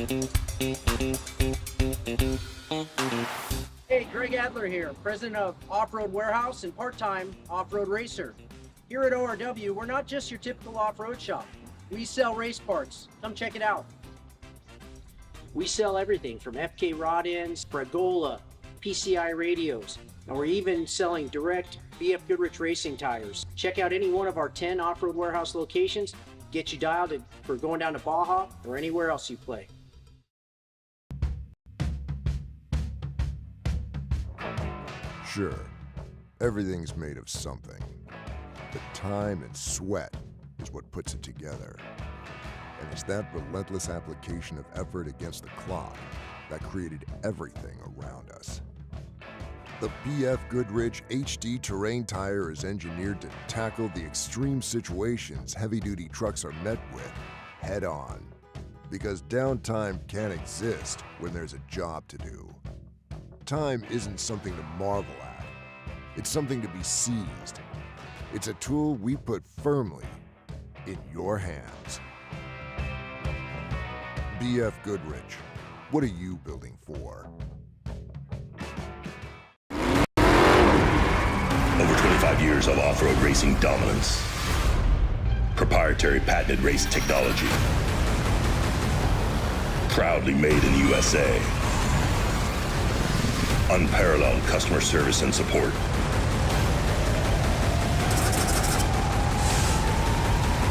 Hey, Greg Adler here, president of Off-Road Warehouse and part-time off-road racer. Here at ORW, we're not just your typical off-road shop. We sell race parts. Come check it out. We sell everything from FK rod ends, Pregola, PCI radios, and we're even selling direct BF Goodrich racing tires. Check out any one of our 10 Off-Road Warehouse locations. Get you dialed for going down to Baja or anywhere else you play. Sure, everything's made of something, but time and sweat is what puts it together. And it's that relentless application of effort against the clock that created everything around us. The BF Goodrich HD terrain tire is engineered to tackle the extreme situations heavy-duty trucks are met with head-on. Because downtime can't exist when there's a job to do. Time isn't something to marvel at. It's something to be seized. It's a tool we put firmly in your hands. BF Goodrich, what are you building for? Over 25 years of off-road racing dominance. Proprietary patented race technology. Proudly made in the USA. Unparalleled customer service and support.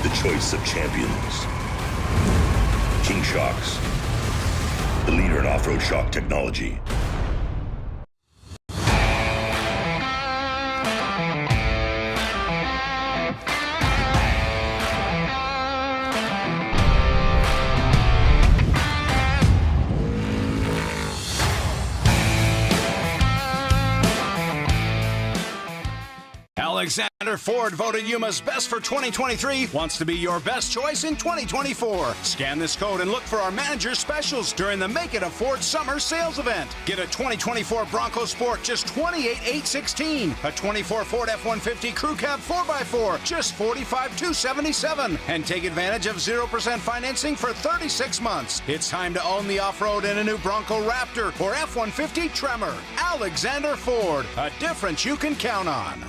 The choice of champions. King Shocks, the leader in off-road shock technology. Alexander Ford voted Yuma's best for 2023, wants to be your best choice in 2024. Scan this code and look for our manager specials during the Make It a Ford Summer Sales Event. Get a 2024 Bronco Sport, just $28,816. A 24 Ford F-150 Crew Cab 4x4, just $45,277. And take advantage of 0% financing for 36 months. It's time to own the off-road in a new Bronco Raptor or F-150 Tremor. Alexander Ford, a difference you can count on.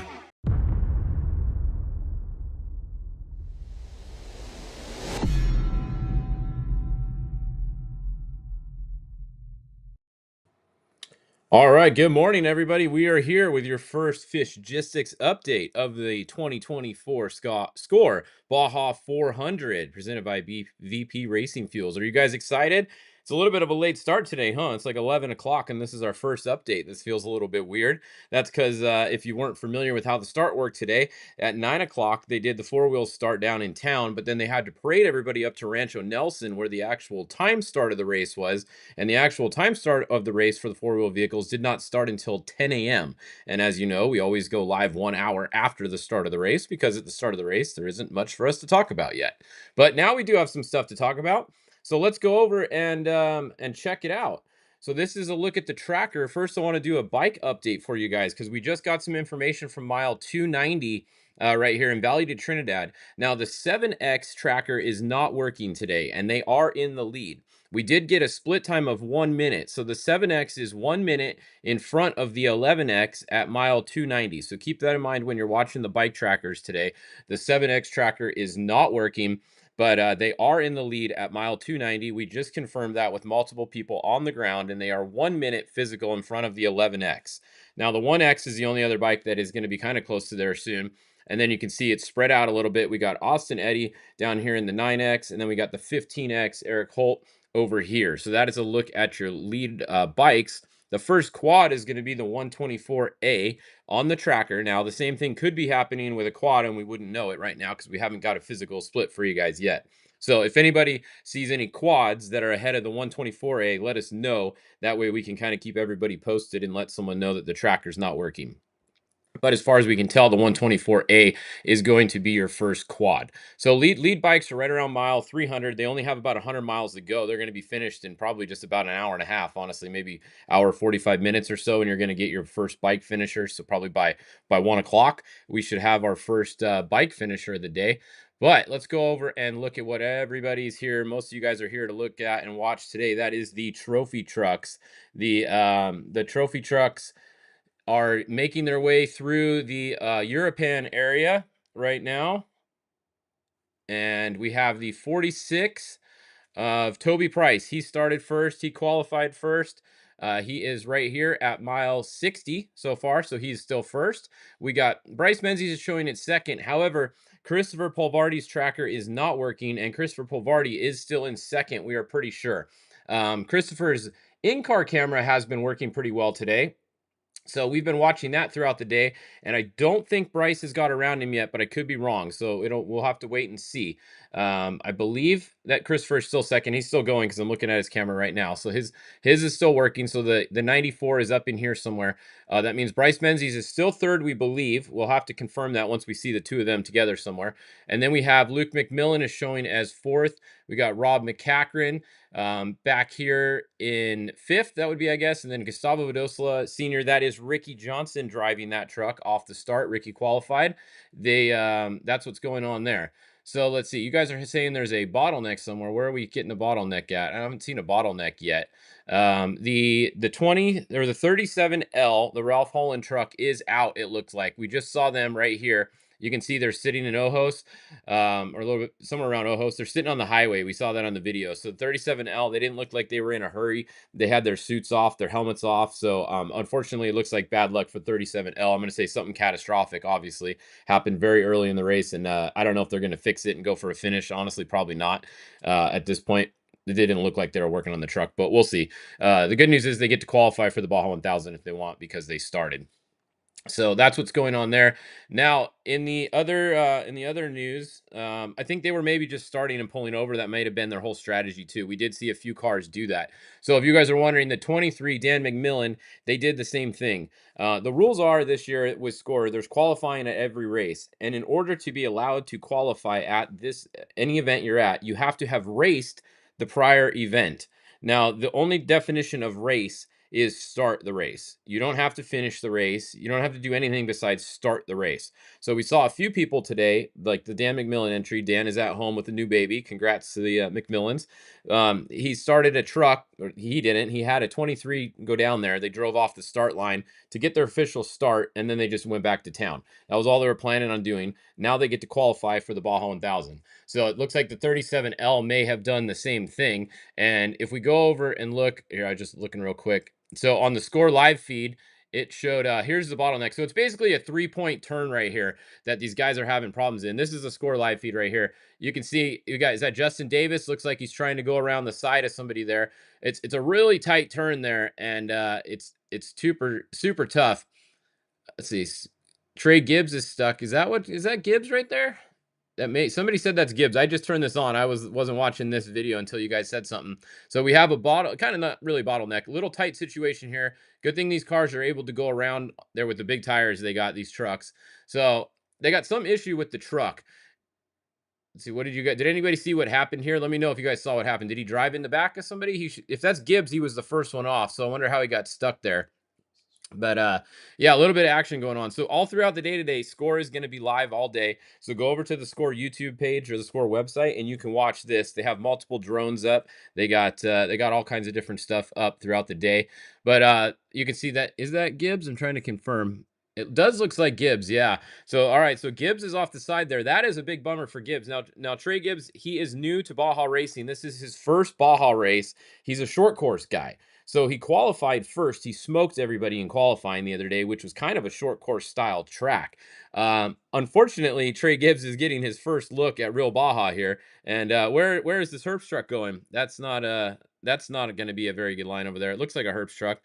All right, good morning, everybody. We are here with your first Fishgistics update of the 2024 SCORE Baja 400, presented by VP Racing Fuels. Are you guys excited? It's a little bit of a late start today, huh? It's like 11 o'clock, and this is our first update. This feels a little bit weird. That's because if you weren't familiar with how the start worked today, at 9 o'clock, they did the four-wheel start down in town, but then they had to parade everybody up to Rancho Nelson, where the actual time start of the race was. And the actual time start of the race for the four-wheel vehicles did not start until 10 a.m. And as you know, we always go live 1 hour after the start of the race, because at the start of the race, there isn't much for us to talk about yet. But now we do have some stuff to talk about. So let's go over and check it out. So this is a look at the tracker. First, I want to do a bike update for you guys, because we just got some information from mile 290 right here in Valley de Trinidad. Now, the 7X tracker is not working today, and they are in the lead. We did get a split time of 1 minute. So the 7X is 1 minute in front of the 11X at mile 290. So keep that in mind when you're watching the bike trackers today. The 7X tracker is not working, but they are in the lead at mile 290. We just confirmed that with multiple people on the ground, and they are 1 minute physical in front of the 11X. Now, the 1X is the only other bike that is going to be kind of close to there soon. And then you can see it's spread out a little bit. We got Austin Eddy down here in the 9X, and then we got the 15X, Eric Holt, over here. So that is a look at your lead bikes. The first quad is going to be the 124A on the tracker. Now, the same thing could be happening with a quad, and we wouldn't know it right now because we haven't got a physical split for you guys yet. So if anybody sees any quads that are ahead of the 124A, let us know. That way we can kind of keep everybody posted and let someone know that the tracker's not working. But as far as we can tell, the 124A is going to be your first quad. So lead bikes are right around mile 300. They only have about 100 miles to go. They're going to be finished in probably just about an hour and a half, honestly, maybe hour 45 minutes or so, and you're going to get your first bike finisher. So probably by 1 o'clock, we should have our first bike finisher of the day. But let's go over and look at what everybody's here. Most of you guys are here to look at and watch today. That is the trophy trucks. The trophy trucks are making their way through the European area right now. And we have the 46 of Toby Price. He started first. He qualified first. He is right here at mile 60 so far, so he's still first. We got Bryce Menzies is showing it second. However, Christopher Polvardi's tracker is not working, and Christopher Polvardi is still in second, we are pretty sure. Christopher's in-car camera has been working pretty well today. So we've been watching that throughout the day, and I don't think Bryce has got around him yet, but I could be wrong. So we'll have to wait and see. I believe that Christopher is still second. He's still going because I'm looking at his camera right now. So his is still working. So the 94 is up in here somewhere. That means Bryce Menzies is still third, we believe. We'll have to confirm that once we see the two of them together somewhere. And then we have Luke McMillan is showing as fourth. We got Rob McCachran back here in fifth, that would be, I guess. And then Gustavo Vidosla Sr., that is Ricky Johnson driving that truck off the start. Ricky qualified. That's what's going on there. So let's see. You guys are saying there's a bottleneck somewhere. Where are we getting a bottleneck at? I haven't seen a bottleneck yet. The 20 or the 37L, the Ralph Holland truck, is out. It looks like we just saw them right here. You can see they're sitting in Ojos, or a little bit somewhere around Ojos. They're sitting on the highway. We saw that on the video. So 37L, they didn't look like they were in a hurry. They had their suits off, their helmets off. So unfortunately, it looks like bad luck for 37L. I'm going to say something catastrophic, obviously, happened very early in the race. And I don't know if they're going to fix it and go for a finish. Honestly, probably not at this point. It didn't look like they were working on the truck, but we'll see. The good news is they get to qualify for the Baja 1000 if they want, because they started. So that's what's going on there. Now, in the other news, I think they were maybe just starting and pulling over. That might have been their whole strategy too. We did see a few cars do that. So if you guys are wondering, the 23 Dan McMillan, they did the same thing. The rules are this year with SCORE, there's qualifying at every race, and in order to be allowed to qualify at any event you're at, you have to have raced the prior event. Now, the only definition of race is start the race. You don't have to finish the race. You don't have to do anything besides start the race. So we saw a few people today, like the Dan McMillan entry. Dan is at home with a new baby. Congrats to the McMillans. He started a truck, or he didn't. He had a 23 go down there. They drove off the start line to get their official start, and then they just went back to town. That was all they were planning on doing. Now they get to qualify for the Baja 1000. So it looks like the 37L may have done the same thing. And if we go over and look here, I'm just looking real quick. So on the SCORE live feed, it showed, here's the bottleneck. So it's basically a 3-point turn right here that these guys are having problems in. This is a SCORE live feed right here. You can see, you guys, is that Justin Davis? Looks like he's trying to go around the side of somebody there. It's a really tight turn there, and it's super tough. Let's see. Trey Gibbs is stuck. Is that Gibbs right there? Somebody said that's Gibbs. I just turned this on. I wasn't watching this video until you guys said something. So we have a kind of not really bottleneck, a little tight situation here. Good thing these cars are able to go around there with the big tires they got, these trucks. So they got some issue with the truck. Let's see, did anybody see what happened here? Let me know if you guys saw what happened. Did he drive in the back of somebody? If that's Gibbs, he was the first one off. So I wonder how he got stuck there. But yeah, a little bit of action going on. So all throughout the day today, SCORE is going to be live all day. So go over to the SCORE YouTube page or the SCORE website, and you can watch this. They have multiple drones up. They got all kinds of different stuff up throughout the day. But you can see that. Is that Gibbs? I'm trying to confirm. It does looks like Gibbs, yeah. So all right, so Gibbs is off the side there. That is a big bummer for Gibbs. Now Trey Gibbs, he is new to Baja racing. This is his first Baja race. He's a short course guy. So he qualified first. He smoked everybody in qualifying the other day, which was kind of a short course style track. Unfortunately, Trey Gibbs is getting his first look at real Baja here. And where is this Herbst truck going? That's not going to be a very good line over there. It looks like a Herbst truck.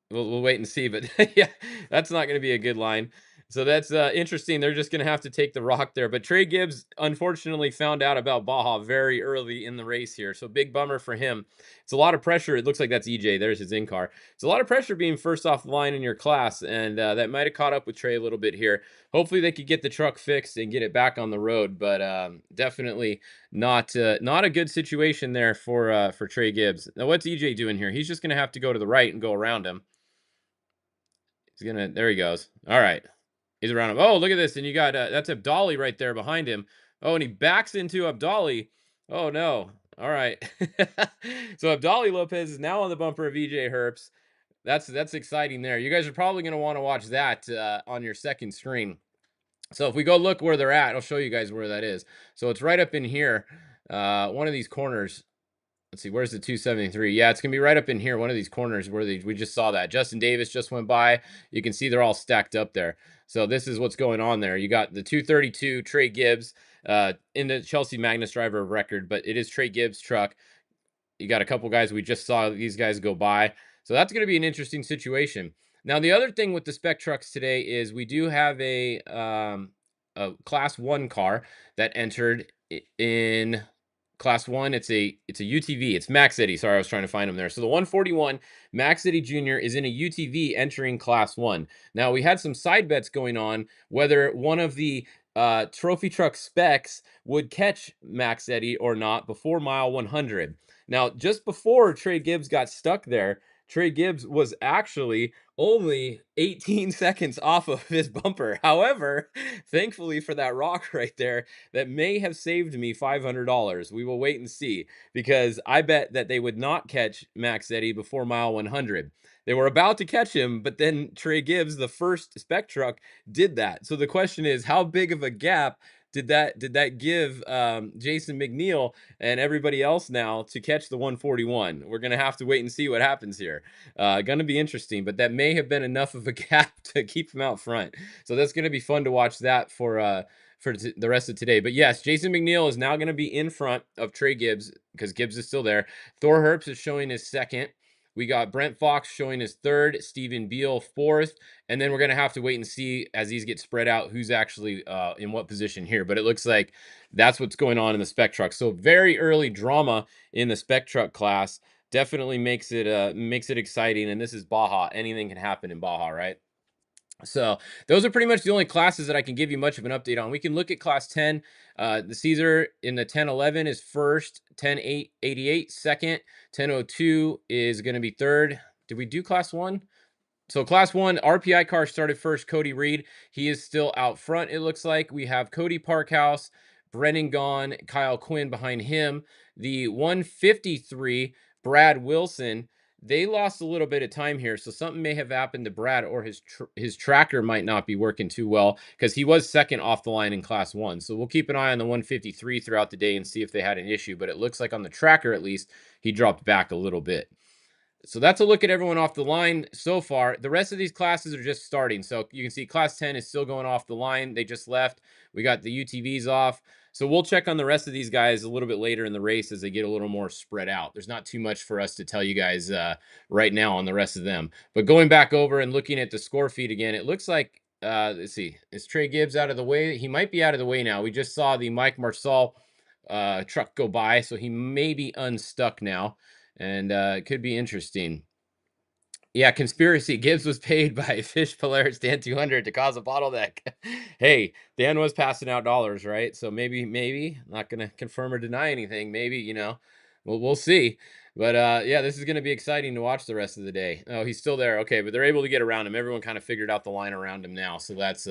We'll wait and see, but yeah, that's not going to be a good line. So that's interesting. They're just going to have to take the rock there. But Trey Gibbs, unfortunately, found out about Baja very early in the race here. So big bummer for him. It's a lot of pressure. It looks like that's EJ. There's his in-car. It's a lot of pressure being first off the line in your class, and that might have caught up with Trey a little bit here. Hopefully they could get the truck fixed and get it back on the road, but definitely not a good situation there for Trey Gibbs. Now, what's EJ doing here? He's just going to have to go to the right and go around him. There he goes. All right. He's around him. Oh, look at this. And you got, that's Abdali right there behind him. Oh, and he backs into Abdali. Oh no. All right. So Abdali Lopez is now on the bumper of EJ Herps. That's exciting there. You guys are probably going to want to watch that on your second screen. So if we go look where they're at, I'll show you guys where that is. So it's right up in here. One of these corners. Let's see, where's the 273? Yeah, it's gonna be right up in here, one of these corners where we just saw that. Justin Davis just went by. You can see they're all stacked up there. So this is what's going on there. You got the 232 Trey Gibbs in the Chelsea Magnus driver of record, but it is Trey Gibbs' truck. You got a couple guys we just saw these guys go by. So that's going to be an interesting situation. Now, the other thing with the spec trucks today is we do have a class 1 car that entered in class 1. It's a UTV. It's Max Eddy. Sorry, I was trying to find him there. So the 141 Max Eddy Jr. is in a UTV entering class 1. Now, we had some side bets going on whether one of the trophy truck specs would catch Max Eddy or not before mile 100. Now, just before Trey Gibbs got stuck there, Trey Gibbs was actually only 18 seconds off of his bumper. However, thankfully for that rock right there, that may have saved me $500. We will wait and see, because I bet that they would not catch Max Eddy before mile 100. They were about to catch him, but then Trey Gibbs, the first spec truck, did that. So the question is, how big of a gap did that give Jason McNeil and everybody else now to catch the 141? We're gonna have to wait and see what happens here. Gonna be interesting, but that may have been enough of a gap to keep him out front. So that's gonna be fun to watch that for the rest of today. But yes, Jason McNeil is now going to be in front of Trey Gibbs because Gibbs is still there. Thor Herps is showing his second. We got Brent Fox showing his third, Stephen Beal fourth, and then we're going to have to wait and see as these get spread out who's actually in what position here. But it looks like that's what's going on in the spec truck. So very early drama in the spec truck class definitely makes it exciting. And this is Baja. Anything can happen in Baja, right? So those are pretty much the only classes that I can give you much of an update on. We can look at class 10. The Caesar in the 1011 is first, 1088 second, 1002 is going to be third. Did we do class 1? So class 1 RPI car started first. Cody Reed, he is still out front. It looks like we have Cody Parkhouse, Brennan Gaughan, Kyle Quinn behind him. The 153 Brad Wilson, they lost a little bit of time here, so something may have happened to Brad, or his tracker might not be working too well, because he was second off the line in class 1. So we'll keep an eye on the 153 throughout the day and see if they had an issue, but it looks like on the tracker at least he dropped back a little bit. So that's a look at everyone off the line so far. The rest of these classes are just starting. So you can see class 10 is still going off the line. They just left. We got the UTVs off. So we'll check on the rest of these guys a little bit later in the race as they get a little more spread out. There's not too much for us to tell you guys right now on the rest of them. But going back over and looking at the score feed again, it looks like, let's see, is Trey Gibbs out of the way? He might be out of the way now. We just saw the Mike Marcel truck go by, so he may be unstuck now. And it could be interesting. Yeah, conspiracy. Gibbs was paid by Fish Polaris Dan 200 to cause a bottleneck. Hey, Dan was passing out dollars, right? So maybe not gonna confirm or deny anything. Maybe, we'll see. But yeah, this is gonna be exciting to watch the rest of the day. Oh, he's still there. Okay, but they're able to get around him. Everyone kind of figured out the line around him now, so that's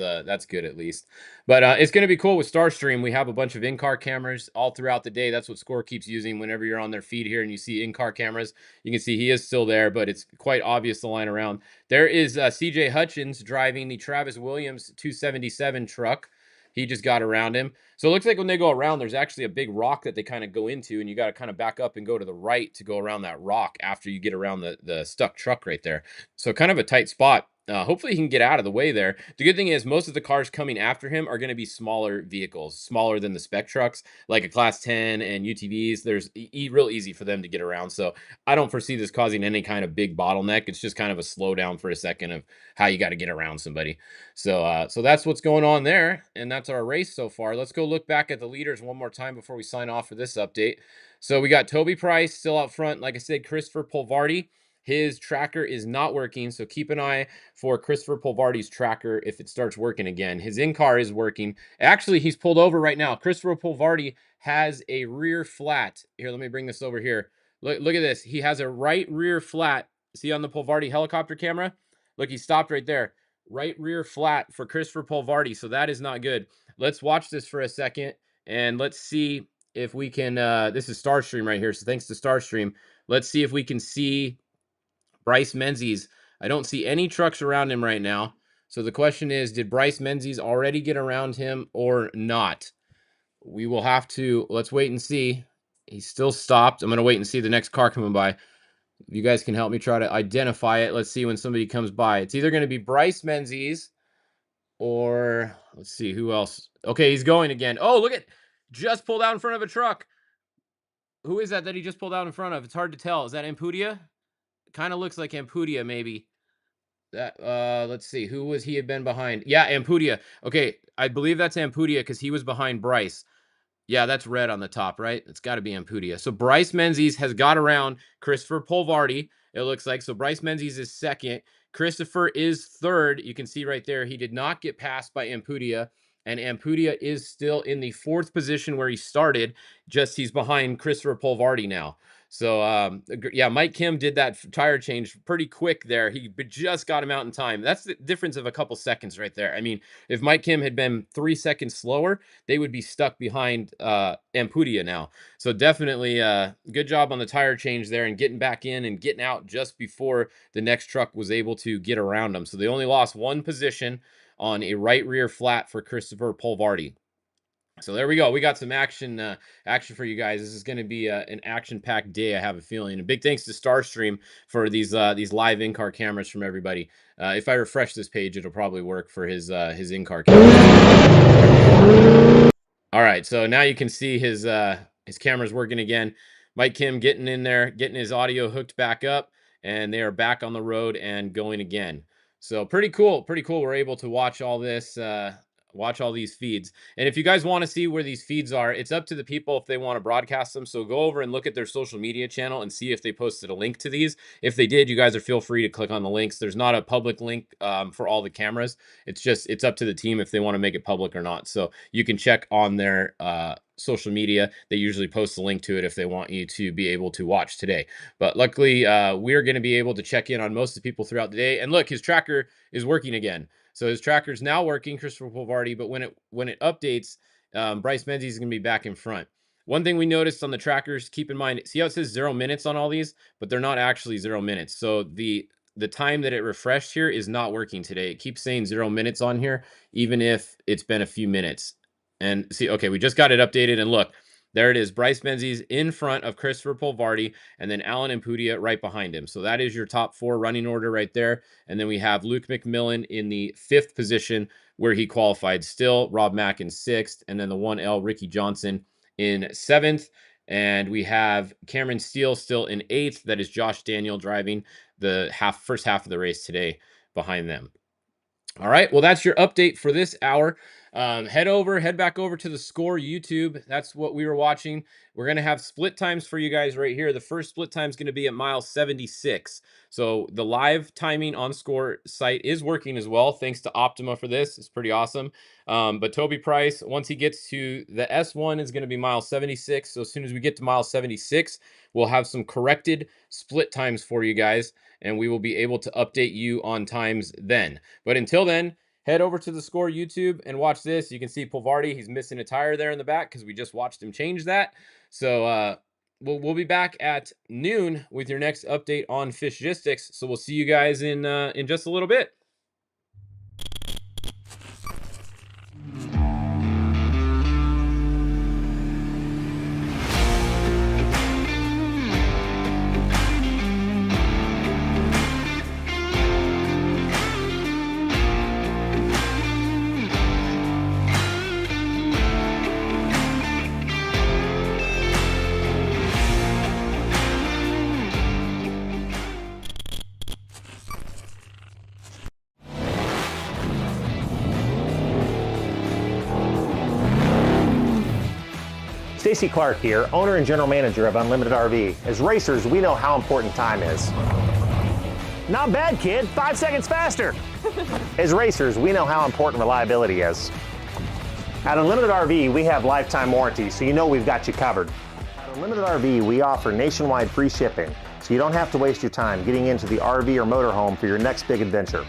good at least. But it's gonna be cool with Starstream. We have a bunch of in-car cameras all throughout the day. That's what Score keeps using whenever you're on their feed here and you see in-car cameras. You can see he is still there, but it's quite obvious the line around. There is CJ Hutchins driving the Travis Williams 277 truck. He just got around him. So it looks like when they go around, there's actually a big rock that they kind of go into, and you got to kind of back up and go to the right to go around that rock after you get around the stuck truck right there. So kind of a tight spot. Hopefully he can get out of the way there. The good thing is most of the cars coming after him are going to be smaller vehicles, smaller than the spec trucks, like a class 10 and UTVs. There's real easy for them to get around. So I don't foresee this causing any kind of big bottleneck. It's just kind of a slowdown for a second of how you got to get around somebody. So that's what's going on there. And that's our race so far. Let's go look back at the leaders one more time before we sign off for this update. So we got Toby Price still out front. Like I said, Christopher Polvardi, his tracker is not working, so keep an eye for Christopher Polvardi's tracker if it starts working again. His in-car is working. Actually, he's pulled over right now. Christopher Polvardi has a rear flat. Here, let me bring this over here. Look at this. He has a right rear flat. See on the Polvardi helicopter camera? Look, he stopped right there. Right rear flat for Christopher Polvardi, so that is not good. Let's watch this for a second and let's see if we can, this is Starstream right here, so thanks to Starstream. Let's see if we can see Bryce Menzies. I don't see any trucks around him right now. So the question is, did Bryce Menzies already get around him or not? We will have to, let's wait and see. He's still stopped. I'm going to wait and see the next car coming by. You guys can help me try to identify it. Let's see when somebody comes by. It's either going to be Bryce Menzies or let's see who else. Okay, he's going again. Oh, look at, just pulled out in front of a truck. Who is that he just pulled out in front of? It's hard to tell. Is that Ampudia? Kind of looks like Ampudia, maybe. That let's see, who was he had been behind? Yeah, Ampudia. Okay, I believe that's Ampudia because he was behind Bryce. Yeah, that's red on the top, right? It's got to be Ampudia. So Bryce Menzies has got around Christopher Polvardi, it looks like. So Bryce Menzies is second. Christopher is third. You can see right there, he did not get passed by Ampudia. And Ampudia is still in the fourth position where he started. Just he's behind Christopher Polvardi now. So, yeah, Mike Kim did that tire change pretty quick there. He just got him out in time. That's the difference of a couple seconds right there. I mean, if Mike Kim had been 3 seconds slower, they would be stuck behind Ampudia now. So definitely good job on the tire change there and getting back in and getting out just before the next truck was able to get around them. So they only lost one position on a right rear flat for Christopher Polvardi. So there we go. We got some action for you guys. This is going to be an action-packed day, I have a feeling. And big thanks to Starstream for these live in-car cameras from everybody. If I refresh this page, it'll probably work for his in-car camera. All right, so now you can see his camera's working again. Mike Kim getting in there, getting his audio hooked back up, and they are back on the road and going again. So pretty cool. We're able to watch all this. Watch all these feeds. And if you guys want to see where these feeds are, it's up to the people if they want to broadcast them. So go over and look at their social media channel and see if they posted a link to these. If they did, you guys are feel free to click on the links. There's not a public link for all the cameras. It's up to the team if they want to make it public or not. So you can check on their social media. They usually post a link to it if they want you to be able to watch today. But luckily, we're going to be able to check in on most of the people throughout the day. And look, his tracker is working again. So his tracker's now working, Christopher Polvardi, but when it updates, Bryce Menzies is going to be back in front. One thing we noticed on the trackers, keep in mind, see how it says 0 minutes on all these, but they're not actually 0 minutes. So the time that it refreshed here is not working today. It keeps saying 0 minutes on here, even if it's been a few minutes. And see, okay, we just got it updated, and look, there it is. Bryce Menzies in front of Christopher Polvardi, and then Alan Ampudia right behind him. So that is your top 4 running order right there. And then we have Luke McMillan in the 5th position where he qualified still, Rob Mack in 6th, and then the 1L Ricky Johnson in 7th. And we have Cameron Steele still in 8th. That is Josh Daniel driving the first half of the race today behind them. All right, well, that's your update for this hour. Head back over to the SCORE YouTube. That's what we were watching. We're going to have split times for you guys right here. The first split time is going to be at mile 76. So the live timing on SCORE site is working as well. Thanks to Optima for this. It's pretty awesome. But Toby Price, once he gets to the S1, is going to be mile 76. So as soon as we get to mile 76, we'll have some corrected split times for you guys, and we will be able to update you on times then. But until then, head over to the SCORE YouTube and watch this. You can see Polvardi, he's missing a tire there in the back because we just watched him change that. So we'll be back at noon with your next update on Fishgistics. So we'll see you guys in just a little bit. Stacy Clark here, owner and general manager of Unlimited RV. As racers, we know how important time is. Not bad, kid. 5 seconds faster. As racers, we know how important reliability is. At Unlimited RV, we have lifetime warranty, so you know we've got you covered. At Unlimited RV, we offer nationwide free shipping, so you don't have to waste your time getting into the RV or motorhome for your next big adventure.